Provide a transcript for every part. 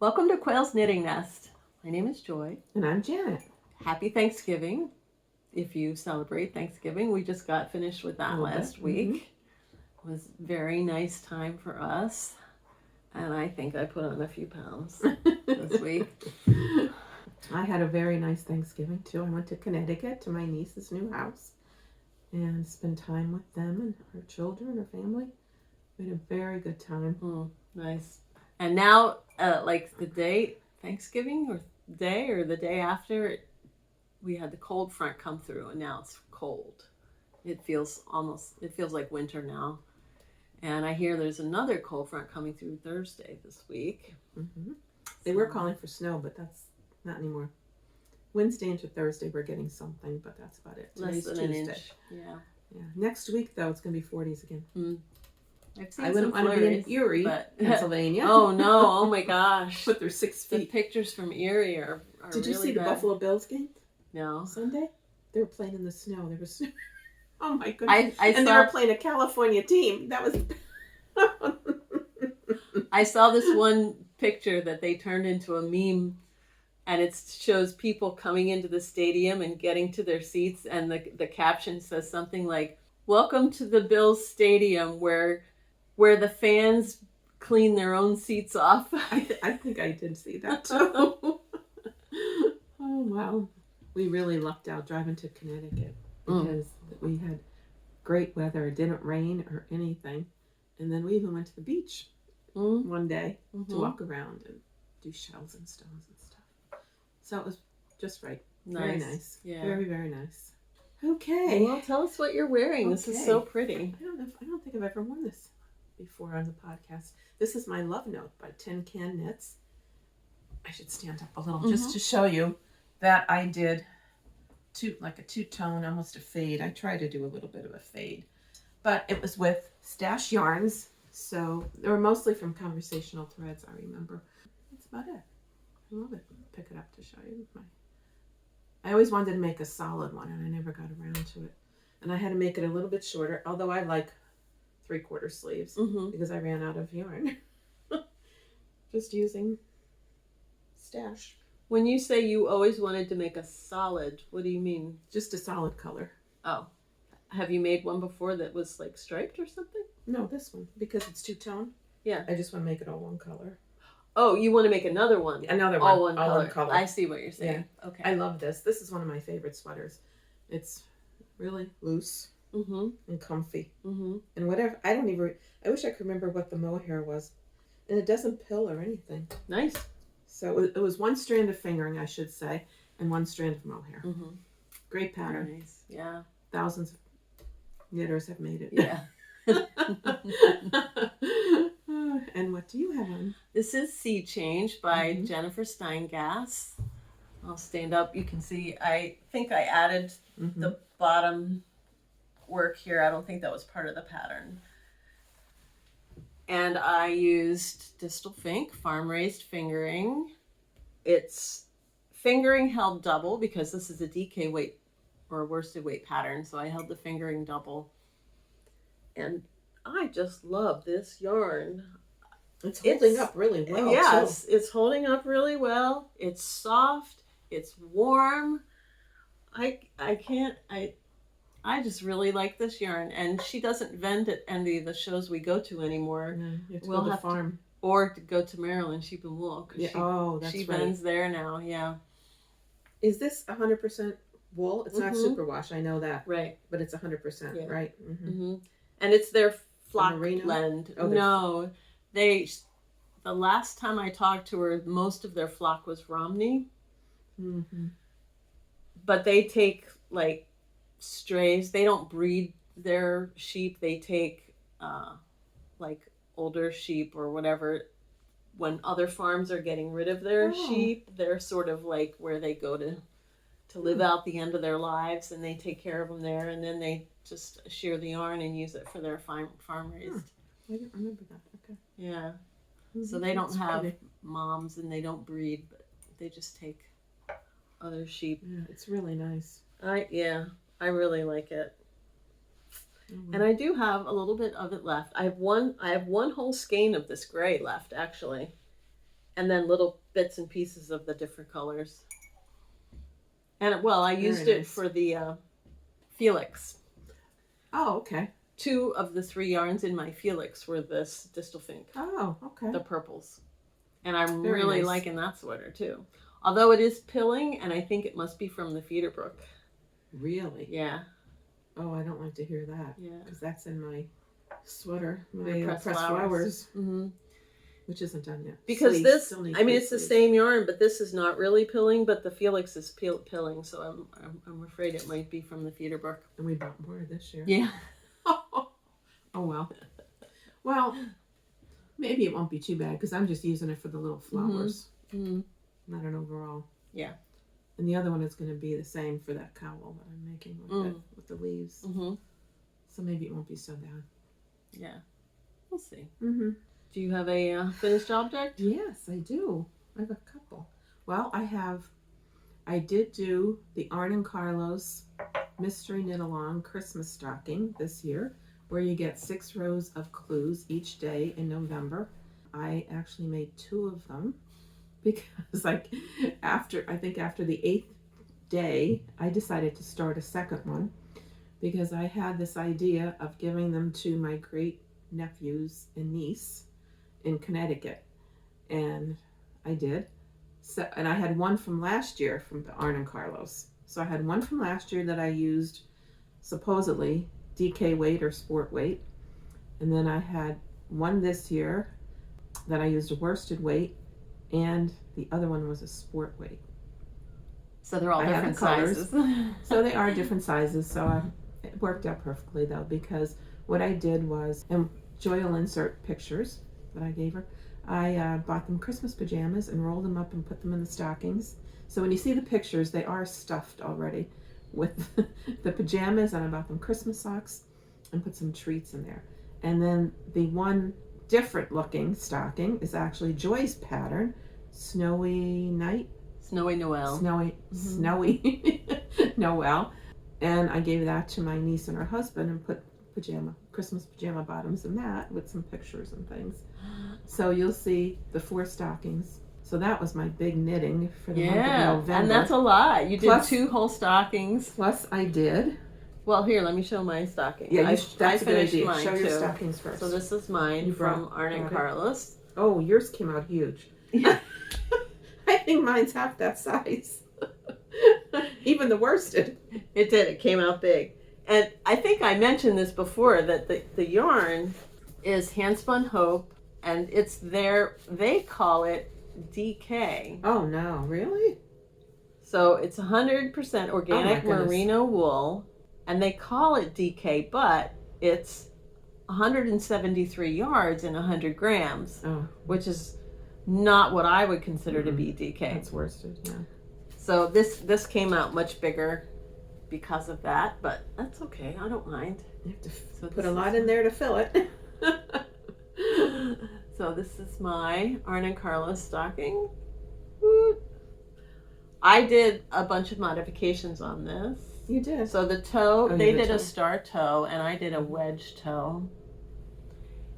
Welcome to Quail's Knitting Nest. My name is Joy. And I'm Janet. Happy Thanksgiving. If you celebrate Thanksgiving, we just got finished with that last week. It was a very nice time for us. And I think I put on a few pounds this week. I had a very nice Thanksgiving too. I went to Connecticut to my niece's new house and spent time with them and her children, her family. We had a very good time. Nice. And now, like the day, Thanksgiving or the day after, we had the cold front come through, and now it's cold. It feels like winter now. And I hear there's another cold front coming through Thursday this week. They were calling for snow, but that's not anymore. Wednesday into Thursday we're getting something, but that's about it. Less than an inch. Yeah. Next week though, it's going to be 40s again. I wouldn't want to be in Erie, Pennsylvania. Oh no! Oh my gosh! But they're 6 feet. The pictures from Erie are Did you really see the bad. Buffalo Bills game? No. Sunday? They were playing in the snow. There was snow. Oh my goodness! They were playing a California team. That was. I saw this one picture that they turned into a meme, and it shows people coming into the stadium and getting to their seats, and the caption says something like, "Welcome to the Bills Stadium, where the fans clean their own seats off." I think I did see that too. Oh wow. We really lucked out driving to Connecticut because we had great weather. It didn't rain or anything. And then we even went to the beach one day to walk around and do shells and stones and stuff. So it was just right. Nice. Very nice. Yeah. Very, very nice. Okay. Well, tell us what you're wearing. This is so pretty. I don't think I've ever worn this before on the podcast. This is my Love Note by Tin Can Knits. I should stand up a little just to show you that I did like a two-tone, almost a fade. I tried to do a little bit of a fade. But it was with stash yarns. So they were mostly from Conversational Threads, I remember. That's about it. I love it. Pick it up to show you. I always wanted to make a solid one, and I never got around to it. And I had to make it a little bit shorter, although I like 3/4 sleeves because I ran out of yarn. Just using stash. When you say you always wanted to make a solid, what do you mean? Just a solid color. Oh. Have you made one before that was like striped or something? No, this one. Because it's two-tone. Yeah. I just want to make it all one color. Oh, you want to make another one? Another one. All one color. I see what you're saying. Yeah. Okay. I love this. This is one of my favorite sweaters. It's really loose and comfy. And whatever. I wish I could remember what the mohair was. And it doesn't pill or anything. Nice. So it was one strand of fingering, I should say, and one strand of mohair. Great pattern. Nice. Yeah. Thousands of knitters have made it. Yeah. And what do you have on? This is Seachange by Jennifer Steingass. I'll stand up. You can see, I think I added the bottom work here. I don't think that was part of the pattern. And I used Distelfink farm raised fingering. It's fingering held double because this is a DK weight or worsted weight pattern. So I held the fingering double. And I just love this yarn. It's holding up really well. Yes, it's holding up really well. It's soft. It's warm. I just really like this yarn, and she doesn't vend at any of the shows we go to anymore. No, you have to go to the farm. Or to go to Maryland Sheep and Wool. Yeah. That's she right. vends there now, yeah. Is this 100% wool? It's not superwash, I know that. Right. But it's 100%, right? And it's their flock Merino? blend. Oh, no, the last time I talked to her, most of their flock was Romney. But they take like strays. They don't breed their sheep. They take like older sheep or whatever. When other farms are getting rid of their sheep, they're sort of like where they go to live out the end of their lives, and they take care of them there, and then they just shear the yarn and use it for their farm raised. I didn't remember that. Okay. Yeah. So they don't have moms and they don't breed, but they just take other sheep. Yeah, it's really nice. I really like it. And I do have a little bit of it left. I have one whole skein of this gray left, actually. and then little bits and pieces of the different colors. And well, I used Very it nice. for the Felix. Oh, okay. 2 of the 3 yarns in my Felix were this Distelfink, Oh, okay. the purples. And I'm Very really nice. liking that sweater too. Although it is pilling, and I think it must be from the feeder brook. Really? Yeah. Oh, I don't like to hear that. Yeah. Because that's in my sweater, my Your pressed pressed flowers, Mm-hmm. which isn't done yet. Because Sleeves, this, still need I mean, full it's the sleeves. same yarn, but this is not really pilling, but the Felix is pilling, so I'm afraid it might be from the feeder brook. And we bought more this year. Yeah. Oh, well. Well, maybe it won't be too bad because I'm just using it for the little flowers. Mm-hmm. Not an overall. Yeah. And the other one is going to be the same for that cowl that I'm making with the leaves. Mm-hmm. So maybe it won't be so bad. Yeah. We'll see. Mm-hmm. Do you have a finished object? Yes, I do. I have a couple. Well, I did do the Arne Carlos Mystery Knit Along Christmas stocking this year, where you get 6 rows of clues each day in November. I actually made 2 of them because after the 8th day, I decided to start a second one because I had this idea of giving them to my great nephews and niece in Connecticut, and I did. So, and I had one from last year from the Arne Carlos. So I had one from last year that I used supposedly DK weight or sport weight, and then I had one this year that I used a worsted weight, and the other one was a sport weight. So they're all I have different the colors. sizes. So they are different sizes, so it worked out perfectly though, because what I did was, and Joy will insert pictures that I gave her, I bought them Christmas pajamas and rolled them up and put them in the stockings. So when you see the pictures, they are stuffed already with the pajamas, and I bought them Christmas socks and put some treats in there. And then the one different looking stocking is actually Joy's pattern, Snowy Night. Snowy Noel. Snowy Noel. And I gave that to my niece and her husband and put Christmas pajama bottoms in that with some pictures and things. So you'll see the 4 stockings. So that was my big knitting for the month of November. And that's a lot. You did Plus- 2 whole stockings. Plus I did. Well, here, let me show my stocking. Yeah, I that's a good finished idea. mine Show your too. stockings first. So this is mine You from brought Arne it. Carlos. Oh, yours came out huge. I think mine's half that size. Even the worsted. It did. It came out big. And I think I mentioned this before, that the yarn is Handspun Hope, and it's they call it DK. Oh no, really? So it's 100% organic goodness. merino wool, and they call it DK, but it's 173 yards and 100 grams, which is not what I would consider to be DK. That's worsted, yeah. So this came out much bigger because of that, but that's okay. I don't mind. You have to put a lot in there to fill it. So this is my Arne Carlos stocking. Woo. I did a bunch of modifications on this. You did. So the toe, Oh, they you did did a toe. star toe, and I did a wedge toe.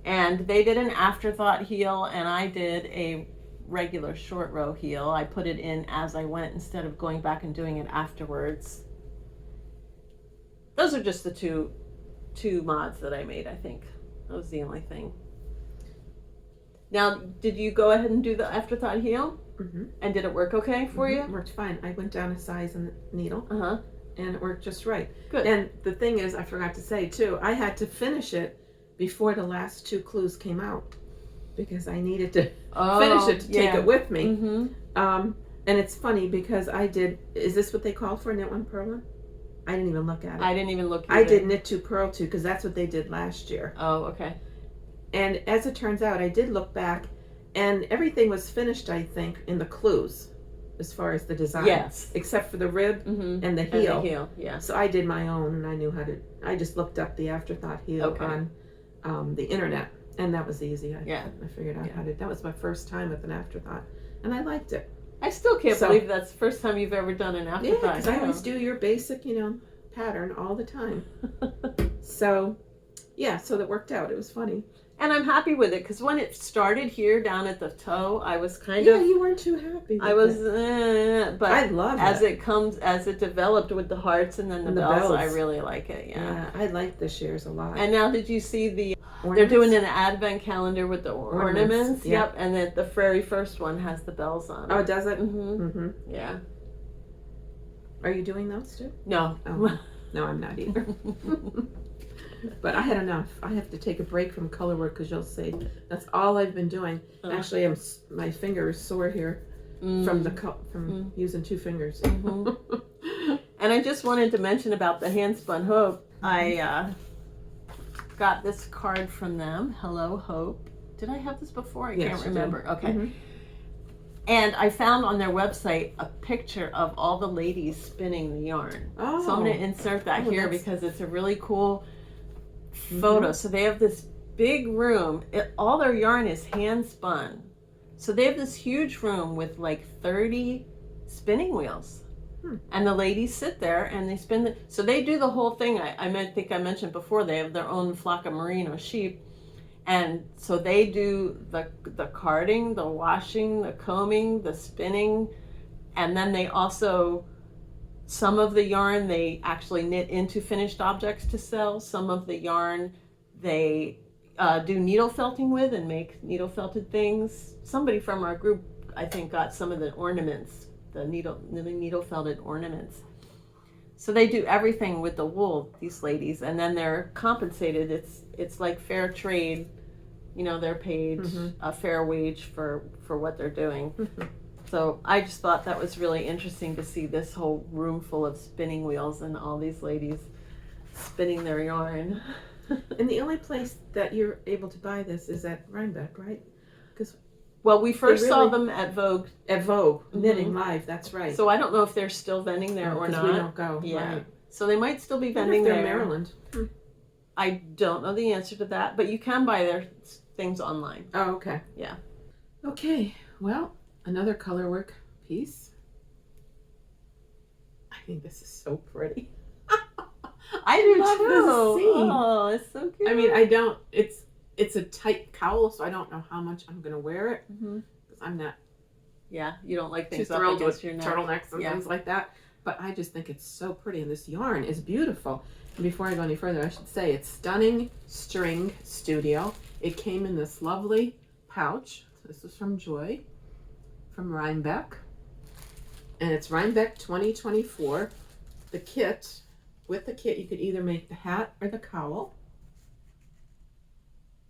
And they did an afterthought heel, and I did a regular short row heel. I put it in as I went instead of going back and doing it afterwards. Those are just the two mods that I made, I think. That was the only thing. Now, did you go ahead and do the afterthought heel? Mm-hmm. And did it work okay for It you? worked fine. I went down a size in the needle, Uh-huh. and it worked just right. Good. And the thing is, I forgot to say too, I had to finish it before the last 2 clues came out because I needed to finish it to take it with me. Mm-hmm. And it's funny because is this what they call for knit 1 purl 1? I didn't even look at it. I didn't even look I either. did knit 2 purl 2 because that's what they did last year. Oh, okay. And as it turns out, I did look back, and everything was finished, I think, in the clues, as far as the design. Yes. Except for the rib Mm-hmm. and the heel. And the heel, yeah. So I did my own, and I knew how to. I just looked up the afterthought heel Okay. on the internet, and that was easy. I figured out Yeah. how to. That was my first time with an afterthought, and I liked it. I still can't So- believe that's the first time you've ever done an Yeah, afterthought. because I always do your basic, pattern all the time. So, yeah, so that worked out. It was funny. And I'm happy with it because when it started here down at the toe, I was kind Yeah, of, you weren't too happy with I was, but I love as it developed with the hearts and then the bells, I really like it. Yeah, I like the shares a lot. And now, did you see the? Ornaments? They're doing an advent calendar with the ornaments. Yeah. Yep, and the very first one has the bells on it. Oh, does it? Mm-hmm. Yeah. Are you doing those too? No. Oh, no, I'm not either. But I had enough. I have to take a break from color work because you'll see that's all I've been doing. Actually, my finger is sore here from using 2 fingers. And I just wanted to mention about the Handspun Hope. I got this card from them. Hello, Hope. Did I have this before? I can't remember. Okay. And I found on their website a picture of all the ladies spinning the yarn. Oh. So I'm going to insert that here because it's a really cool photo. So they have this big room. All their yarn is hand spun. So they have this huge room with like 30 spinning wheels. And the ladies sit there and they spin so they do the whole thing. I think I mentioned before, they have their own flock of merino sheep. And so they do the carding, the washing, the combing, the spinning, and then they also, some of the yarn they actually knit into finished objects to sell. Some of the yarn they do needle felting with and make needle felted things. Somebody from our group, I think, got some of the ornaments, the needle felted ornaments. So they do everything with the wool, these ladies, and then they're compensated. It's like fair trade, they're paid a fair wage for what they're doing. So I just thought that was really interesting to see this whole room full of spinning wheels and all these ladies spinning their yarn. And the only place that you're able to buy this is at Rhinebeck, right? Well, we first saw them at Vogue. At Vogue, Knitting Live, that's right. So I don't know if they're still vending there or not. We don't go. Yeah. Right. So they might still be vending there. In Maryland. I don't know the answer to that, but you can buy their things online. Oh, okay. Yeah. Okay, well, another color work piece. I think this is so pretty. I do love too. this seam. Oh, it's so cute. I mean, it's a tight cowl, so I don't know how much I'm going to wear it. Because I'm not you don't like things too up thrilled against with your neck. turtlenecks and things like that. But I just think it's so pretty, and this yarn is beautiful. And before I go any further, I should say it's Stunning String Studio. It came in this lovely pouch. This is from Joy, from Rhinebeck. And it's Rhinebeck 2024. The kit, with the kit, you could either make the hat or the cowl.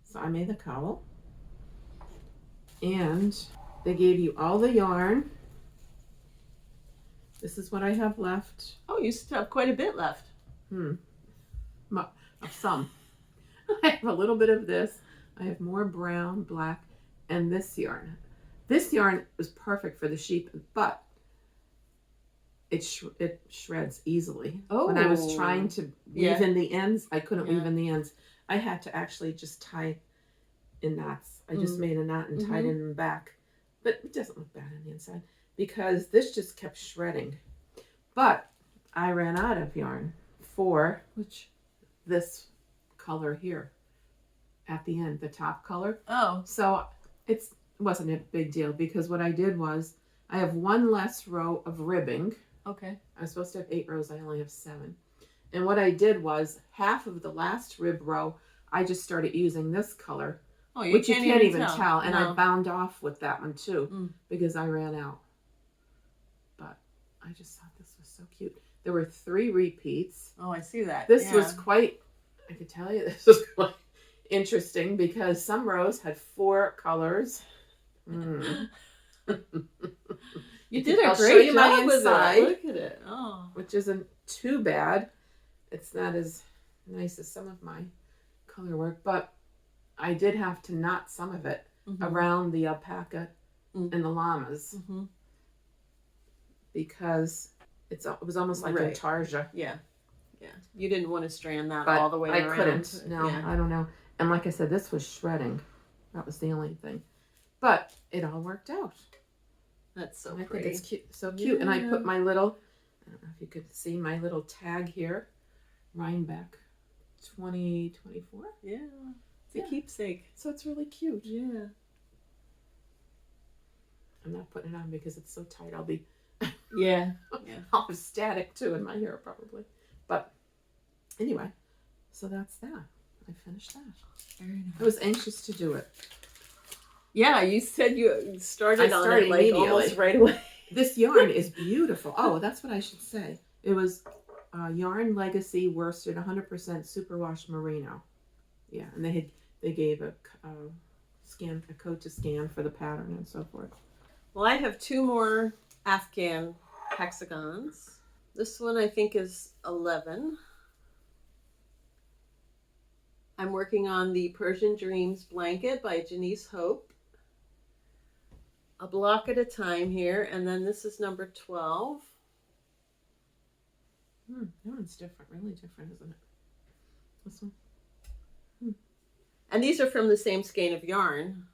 So I made the cowl. And they gave you all the yarn. This is what I have left. Oh, you still have quite a bit left. Some. I have a little bit of this. I have more brown, black, and this yarn. This yarn was perfect for the sheep, but it shreds easily. Oh. When I was trying to weave in the ends, I couldn't weave in the ends. I had to actually just tie in knots. I just made a knot and tied it in the back. But it doesn't look bad on the inside because this just kept shredding. But I ran out of yarn for this color here at the end, the top color. Oh. So it wasn't a big deal because what I did was I have one less row of ribbing. Okay. I was supposed to have 8 rows. I only have 7. And what I did was half of the last rib row, I just started using this color, which you can't even tell. And I bound off with that one too because I ran out. But I just thought this was so cute. There were 3 repeats. Oh, I see that. This was quite, I could tell you, this was quite interesting because some rows had 4 colors. You did a I'll great show you job my with inside. it. Look at it. Oh. Which isn't too bad. It's not as nice as some of my color work, but I did have to knot some of it around the alpaca and the llamas because it was almost like a tarja. Yeah. Yeah. You didn't want to strand that but all the way around. I couldn't. No, I don't know. And like I said, this was shredding. That was the only thing. But it all worked out. That's so pretty. I think it's cute, so cute. And I put my little, I don't know if you could see my little tag here, Rhinebeck 2024. Yeah. It's a keepsake. So it's really cute. Yeah. I'm not putting it on because it's so tight. I'll be Yeah. I'll have static too in my hair probably. But anyway, so that's that. I finished that. Very nice. I was anxious to do it. Yeah, you said you started on it like immediately. almost right away. This yarn is beautiful. Oh, that's what I should say. It was Yarn Legacy worsted 100% superwash merino. Yeah, and they gave a code to scan for the pattern and so forth. Well, I have 2 more Afghan hexagons. This one I think is 11. I'm working on the Persian Dreams blanket by Jenise Hope. A block at a time here, and then this is number 12. That one's different, really different, isn't it? This one. And these are from the same skein of yarn.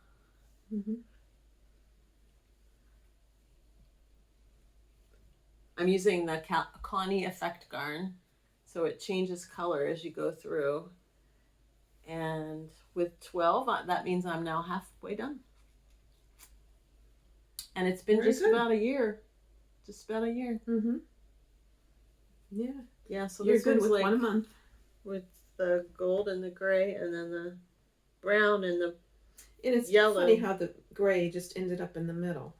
I'm using the Kauni Effektgarn, so it changes color as you go through. And with 12, that means I'm now halfway done. And it's been just about a year. Just about a year. Yeah. Yeah, so You're this good one's with like 1 month. with the gold and the gray, and then the brown and the And it's yellow. funny how the gray just ended up in the middle.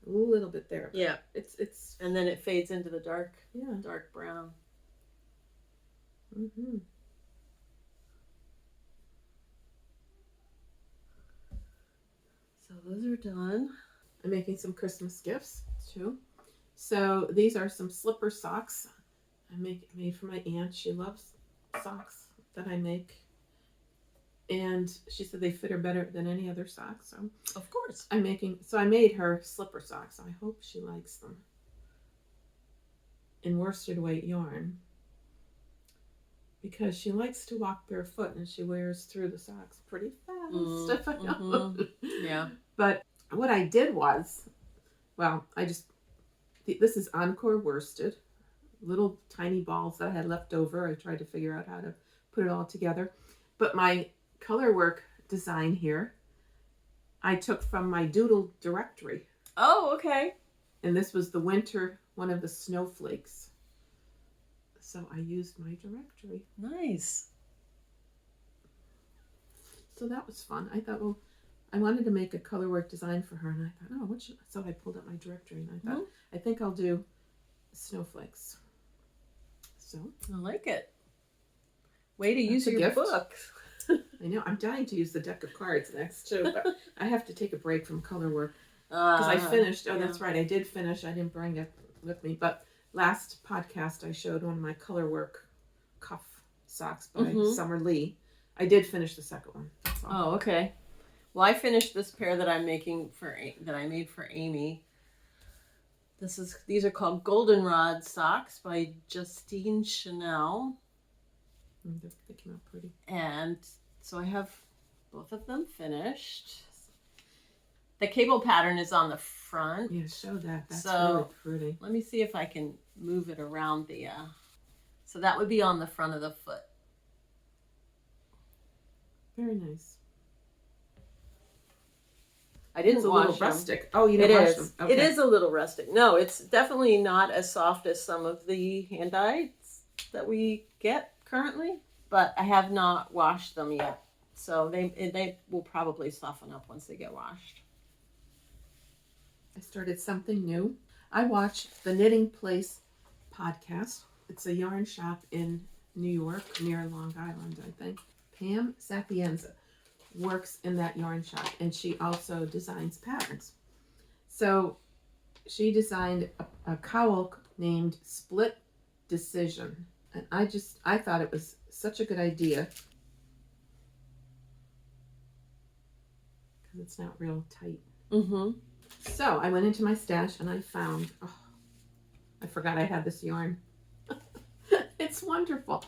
A little bit there. Yeah. It's And then it fades into the dark yeah. brown. So those are done. I'm making some Christmas gifts too. So these are some slipper socks I made for my aunt. She loves socks that I make. And she said they fit her better than any other socks. So Of course. I made her slipper socks. I hope she likes them. In worsted weight yarn. Because she likes to walk barefoot and she wears through the socks pretty fast. Yeah. But what I did was, well, this is Encore worsted. Little tiny balls that I had left over. I tried to figure out how to put it all together. But my color work design here, I took from my doodle directory. Oh, okay. And this was the winter, one of the snowflakes. So I used my directory. Nice. So that was fun. I thought, well, I wanted to make a color work design for her. And I thought, oh, so I pulled up my directory and I thought, I think I'll do snowflakes. So I like it. Way to use a your gift. book. I know, I'm dying to use the deck of cards next too, but I have to take a break from color work because I finished. Oh, that's right. I did finish. I didn't bring it with me, but last podcast I showed one of my color work cuff socks by Summer Lee. I did finish the second one. Oh, okay. Well, I finished this pair that I'm making that I made for Amy. These are called Goldenrod socks by Justine Chenel. They came out pretty. And so I have both of them finished. The cable pattern is on the front. Yeah, show that. That's so really pretty. Let me see if I can move it around the... So that would be on the front of the foot. Very nice. I didn't it's a wash little them. Rustic. Oh, you didn't wash them. Okay. It is a little rustic. No, it's definitely not as soft as some of the hand dyes that we get currently, but I have not washed them yet. So they will probably soften up once they get washed. I started something new. I watched the Knitting Place podcast. It's a yarn shop in New York near Long Island, I think. Pam Sapienza works in that yarn shop and she also designs patterns. So she designed a cowl named Split Decision. And I thought it was such a good idea because it's not real tight. So I went into my stash and I found, I forgot I had this yarn. It's wonderful.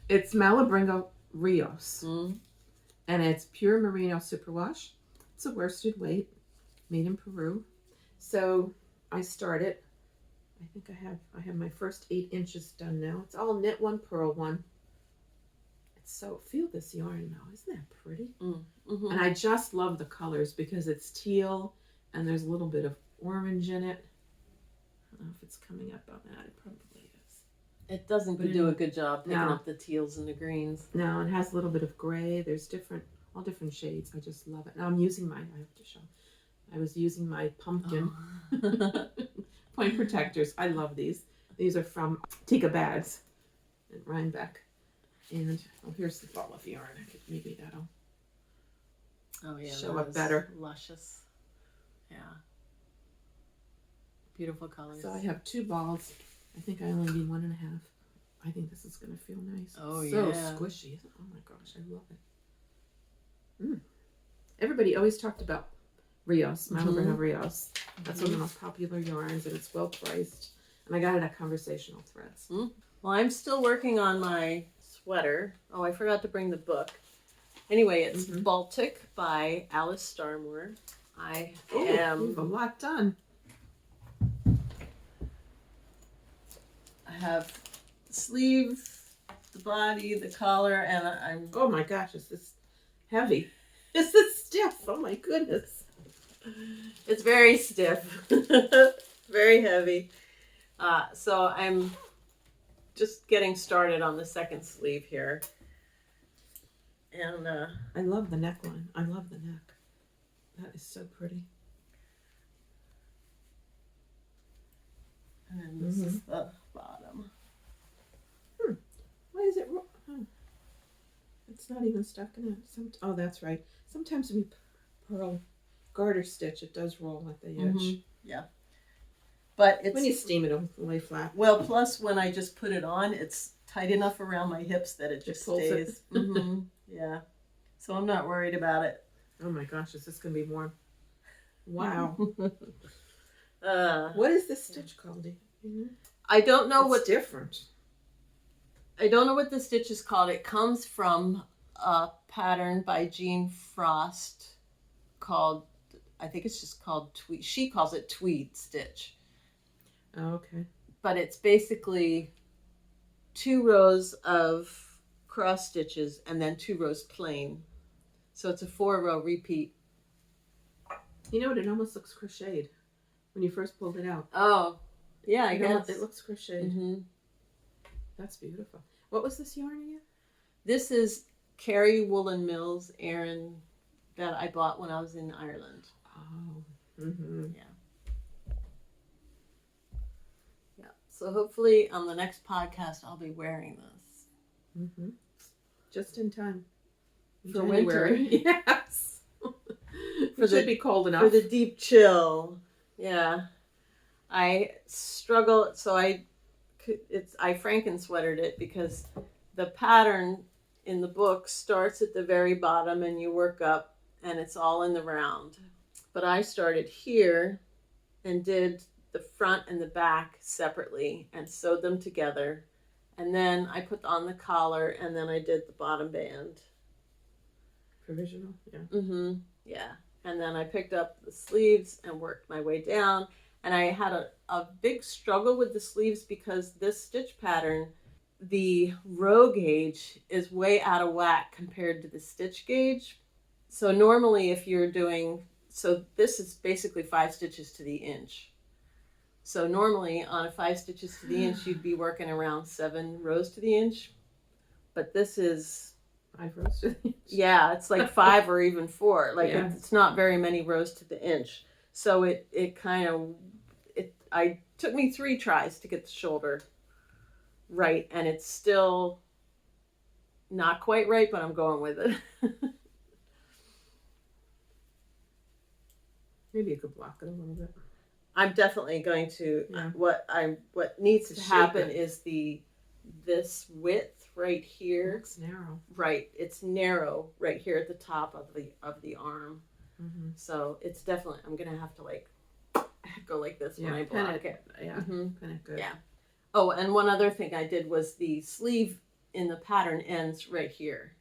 It's Malabrigo Rios. And it's pure merino superwash. It's a worsted weight, made in Peru. So I started. I think I have my first 8 inches done now. It's all knit one, purl one. So feel this yarn though. Isn't that pretty? Mm-hmm. And I just love the colors because it's teal and there's a little bit of orange in it. I don't know if it's coming up on that. It probably is. It doesn't do a good job picking No. up the teals and the greens. No, it has a little bit of gray. There's all different shades. I just love it. Now I'm using I have to show. I was using my pumpkin point protectors. I love these. These are from Tika Bags in Rhinebeck. And here's the ball of yarn. Maybe that'll show up better. Luscious. Yeah. Beautiful colors. So I have 2 balls. I think I only need 1.5. I think this is going to feel nice. Oh, so yeah. Squishy. Oh my gosh, I love it. Everybody always talked about Rios, Malabrigo Rios. That's one of the most popular yarns, and it's well priced. And I got it at Conversational Threads. Well, I'm still working on my sweater. Oh, I forgot to bring the book. Anyway, it's Baltic by Alice Starmore. You have a lot done. I have the sleeve, the body, the collar, and I'm... Oh my gosh, is this heavy? Is this stiff? Oh my goodness. It's very stiff. Very heavy. So I'm just getting started on the second sleeve here. And I love the neckline. I love the neck. That is so pretty. And then this is the bottom. Why is it it's not even stuck in it. Oh, that's right. Sometimes when you purl garter stitch, it does roll at the edge. Yeah. But it's... When you steam it, it'll lay flat. Well, plus when I just put it on, it's tight enough around my hips that it just stays. Yeah. So I'm not worried about it. Oh my gosh, is this going to be warm? Wow. Uh, What is this stitch called? I don't know What's different? I don't know what the stitch is called. It comes from a pattern by Jean Frost called, I think it's just called Tweed. She calls it Tweed Stitch. Oh, okay. But it's basically 2 rows of cross stitches and then 2 rows plain. So it's a 4-row repeat. You know what? It almost looks crocheted when you first pulled it out. Oh, yeah, I guess. It looks crocheted. That's beautiful. What was this yarn again? This is Kerry Woollen Mills Aran that I bought when I was in Ireland. Oh. Yeah. Yeah. So hopefully on the next podcast I'll be wearing this. Just in time. For winter. Yes. It should be cold enough. For the deep chill. Yeah. I struggle, so I Franken-sweatered it because the pattern in the book starts at the very bottom and you work up and it's all in the round. But I started here and did the front and the back separately and sewed them together. And then I put on the collar and then I did the bottom band. Provisional, yeah. Yeah. And then I picked up the sleeves and worked my way down. And I had a big struggle with the sleeves because this stitch pattern, the row gauge is way out of whack compared to the stitch gauge. So normally if you're doing, so this is basically 5 stitches to the inch. So normally on a 5 stitches to the inch, you'd be working around 7 rows to the inch. But this is 5 rows to the inch. Yeah, it's like 5 or even 4. Like Yeah. it's not very many rows to the inch. So it took me 3 tries to get the shoulder right, and it's still not quite right, but I'm going with it. Maybe you could block it a little bit. I'm definitely going to. Yeah. What needs to shape happen it. is this width right It here. looks narrow. Right, it's narrow right here at the top of the arm. So it's definitely, I'm gonna have to go like this when I block it. Yeah, kind of good. Yeah. Oh, and one other thing I did was the sleeve in the pattern ends right here.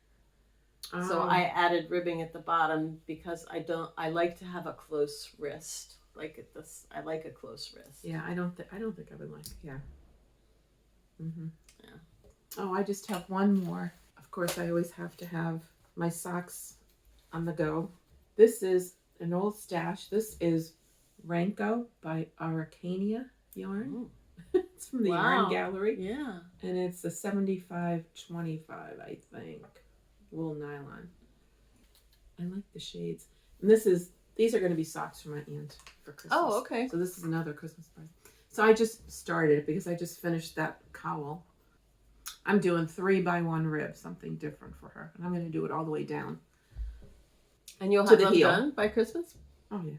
So I added ribbing at the bottom because I like to have a close wrist. Like at this, I like a close wrist. Yeah, I don't think I would like. Yeah. Yeah. Oh, I just have one more Of course, I always have to have my socks on the go. This is an old stash. This is Ranko by Araucania yarn. It's from the Yarn Gallery. Yeah. And it's a 75-25, I think, wool nylon. I like the shades. And these are going to be socks for my aunt for Christmas. Oh, okay. So this is another Christmas present. So I just started because I just finished that cowl. I'm doing 3x1 rib, something different for her. And I'm going to do it all the way down. And you'll have them done by Christmas? Oh, yeah.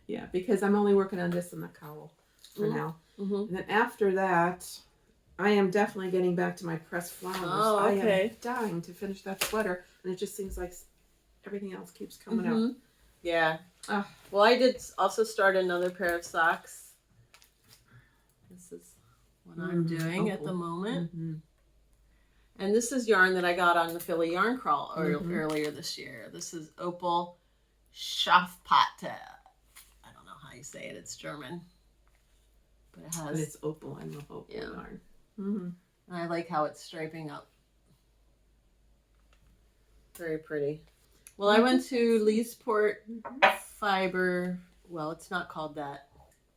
Yeah, because I'm only working on this and the cowl for now. Mm-hmm. And then after that, I am definitely getting back to my pressed flowers. Oh, okay. I am dying to finish that sweater, and it just seems like everything else keeps coming up. Yeah. Well, I did also start another pair of socks. This is what I'm doing at the moment. And this is yarn that I got on the Philly Yarn Crawl earlier this year. This is Opal Schafpatte. I don't know how you say it. It's German. But it has... But it's opal. I love opal yarn. And I like how it's striping up. Very pretty. Well, I went to Leesport Fiber... Well, it's not called that.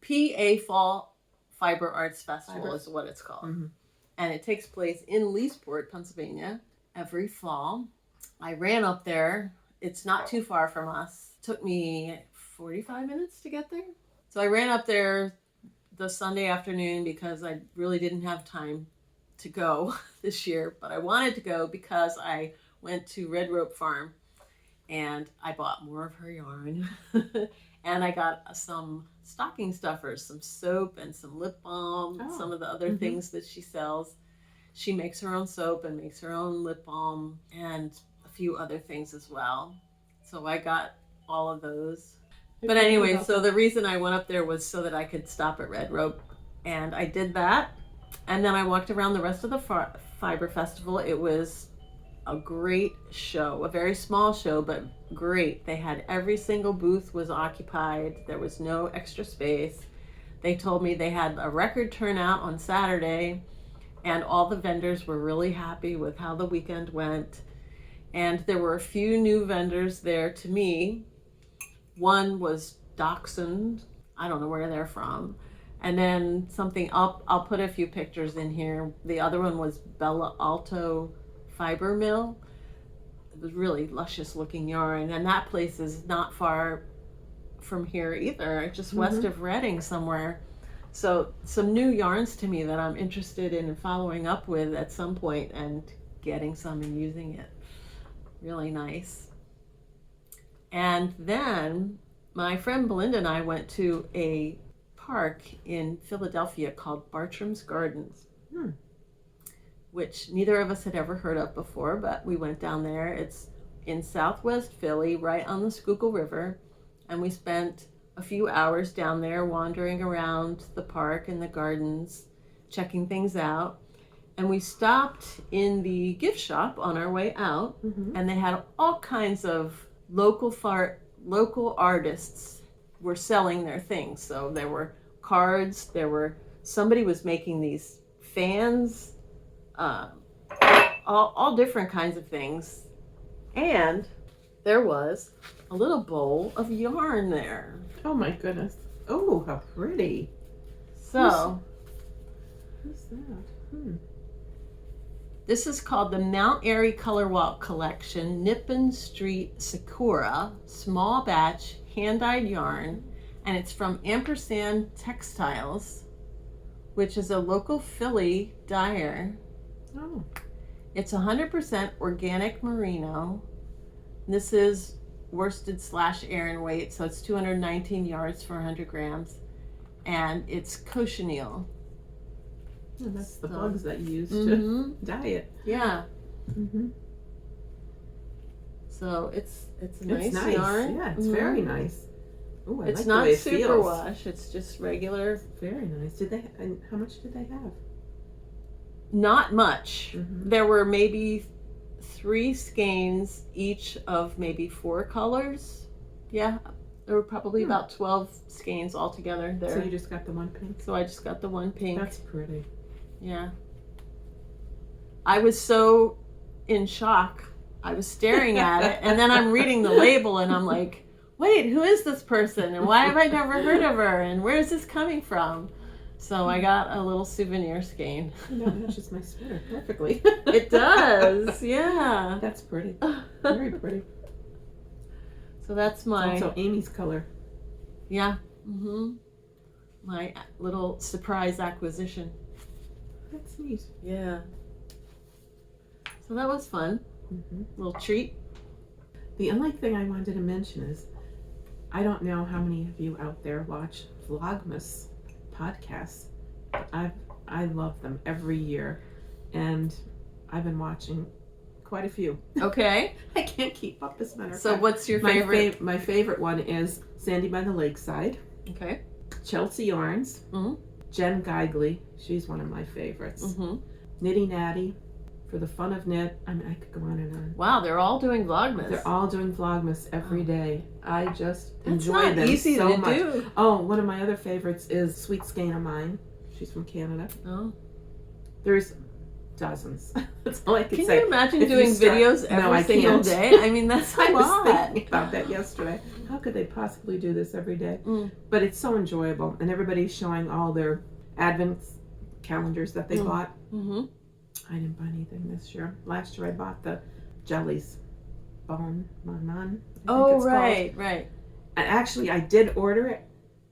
PA Fall Fiber Arts Festival is what it's called. And it takes place in Leesport, Pennsylvania, every fall. I ran up there. It's not too far from us. It took me 45 minutes to get there. So I ran up there the Sunday afternoon because I really didn't have time to go this year. But I wanted to go because I went to Red Rope Farm and I bought more of her yarn. And I got some stocking stuffers, some soap and some lip balm, some of the other things that she sells. She makes her own soap and makes her own lip balm and a few other things as well. So I got all of those. But anyway, so the reason I went up there was so that I could stop at Red Rope. And I did that. And then I walked around the rest of the Fiber Festival. It was a great show, a very small show, but great. They had every single booth was occupied. There was no extra space. They told me they had a record turnout on Saturday and all the vendors were really happy with how the weekend went. And there were a few new vendors there to me. One was Dachshund. I don't know where they're from. And then something, I'll put a few pictures in here. The other one was Bella Alto Fiber Mill. It was really luscious looking yarn, and that place is not far from here either, just west of Reading somewhere. So some new yarns to me that I'm interested in following up with at some point and getting some and using it. Really nice. And then my friend Belinda and I went to a park in Philadelphia called Bartram's Gardens. Which neither of us had ever heard of before, but we went down there. It's in Southwest Philly, right on the Schuylkill River, and we spent a few hours down there wandering around the park and the gardens, checking things out. And we stopped in the gift shop on our way out, and they had all kinds of local artists were selling their things. So there were cards, somebody was making these fans, all different kinds of things. And there was a little bowl of yarn there. Oh my goodness. Oh, how pretty. So, what's that? This is called the Mount Airy Color Walk Collection, Nippon Street Sakura, small batch, hand-dyed yarn. And it's from Ampersand Textiles, which is a local Philly dyer. Oh. It's 100% organic merino. This is worsted / Aran weight, so it's 219 yards for 100 grams. And it's cochineal. Oh, that's the bugs that you use to dye it. Yeah. So it's a nice yarn. Yeah, it's very nice. Ooh, it's like not the way it super feels. wash. It's just regular. Very nice. And how much did they have? Not much. There were maybe 3 skeins, each of maybe 4 colors. Yeah, there were probably about 12 skeins altogether there. So you just got the one pink? So I just got the one pink. That's pretty. Yeah. I was so in shock. I was staring at it, and then I'm reading the label, and I'm like, wait, who is this person? And why have I never heard of her? And where is this coming from? So I got a little souvenir skein. That matches my sweater perfectly. It does, yeah. That's pretty. Very pretty. So that's my... It's also Amy's color. Yeah. Mm-hmm. My little surprise acquisition. That's neat. Yeah. So that was fun. Mm-hmm. Little treat. The only thing I wanted to mention is, I don't know how many of you out there watch Vlogmas podcasts. I love them every year, and I've been watching quite a few. Okay. I can't keep up, as a matter of So fact. what's your favorite? My favorite one is Sandy by the Lakeside. Okay. Chelsea Yarns. Mm-hmm. Jen Geigley. She's one of my favorites. Mm-hmm. Knitty Natty. For the fun of knit. I mean, I could go on and on. Wow, they're all doing Vlogmas. They're all doing Vlogmas every day. I just That's enjoy not them easy so to much. do. Oh, one of my other favorites is Sweet Skein of Mine. She's from Canada. Oh. There's dozens. That's all I can Can say. you imagine If you doing start- videos No, every I single can't. day? I mean, that's a I was lot. thinking about that yesterday. How could they possibly do this every day? Mm. But it's so enjoyable, and everybody's showing all their advent calendars that they bought. Mm-hmm. I didn't buy anything this year. Last year I bought the jellies. Bon Manon. Oh, right, right. And actually, I did order it,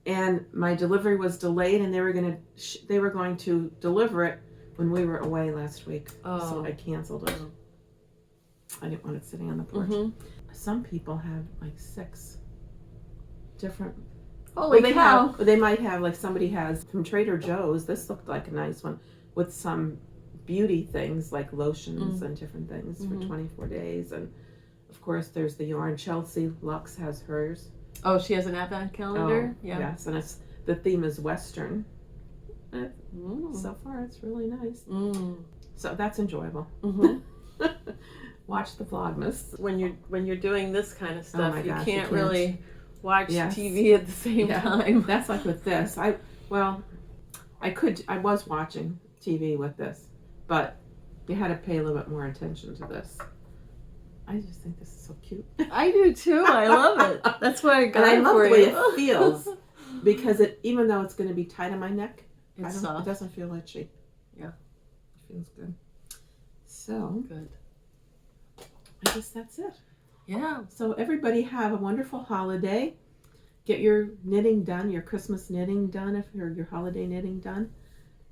and my delivery was delayed, and they were going to deliver it when we were away last week. Oh. So I canceled it. Oh. I didn't want it sitting on the porch. Mm-hmm. Some people have like 6 different. Holy they cow. have. They might have, like, somebody has from Trader Joe's. This looked like a nice one with some beauty things like lotions and different things for 24 days. And of course, there's the yarn. Chelsea Lux has hers. Oh, she has an advent calendar? Oh, Yeah. Yes, and the theme is Western. Mm. So far, it's really nice. Mm. So that's enjoyable. Mm-hmm. Watch the Vlogmas. When you're doing this kind of stuff, my you gosh, can't really watch Yes. TV at the same time. That's like with this. I was watching TV with this, but you had to pay a little bit more attention to this. I just think this is so cute. I do too. I love it. That's why I got And I it love for the way you. it feels, because even though it's going to be tight on my neck, It's it soft. doesn't feel itchy. Yeah. It feels good. So Good. I guess that's it. Yeah. So everybody have a wonderful holiday. Get your knitting done, your Christmas knitting done, your holiday knitting done.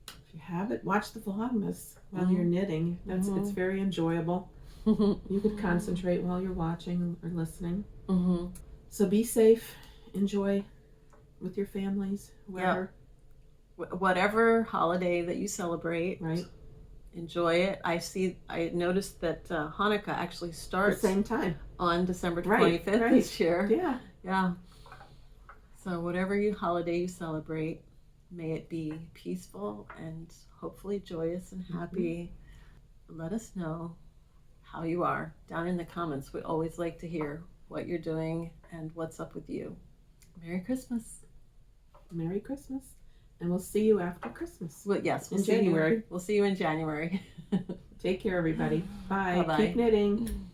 If you have it, watch the Vlogmas while you're knitting. It's very enjoyable. You could concentrate while you're watching or listening. Mm-hmm. So be safe. Enjoy with your families, whoever. Whatever holiday that you celebrate, Right? enjoy it. I noticed that Hanukkah actually At starts the same time. on December Right, 25th right. this year. Yeah. Yeah. So whatever holiday you celebrate, may it be peaceful and hopefully joyous and happy. Let us know how you are down in the comments. We always like to hear what you're doing and what's up with you. Merry Christmas. Merry Christmas. And we'll see you after Christmas. Well, yes, In January. We'll see you in January. Take care, everybody. Bye. Bye-bye. Keep knitting.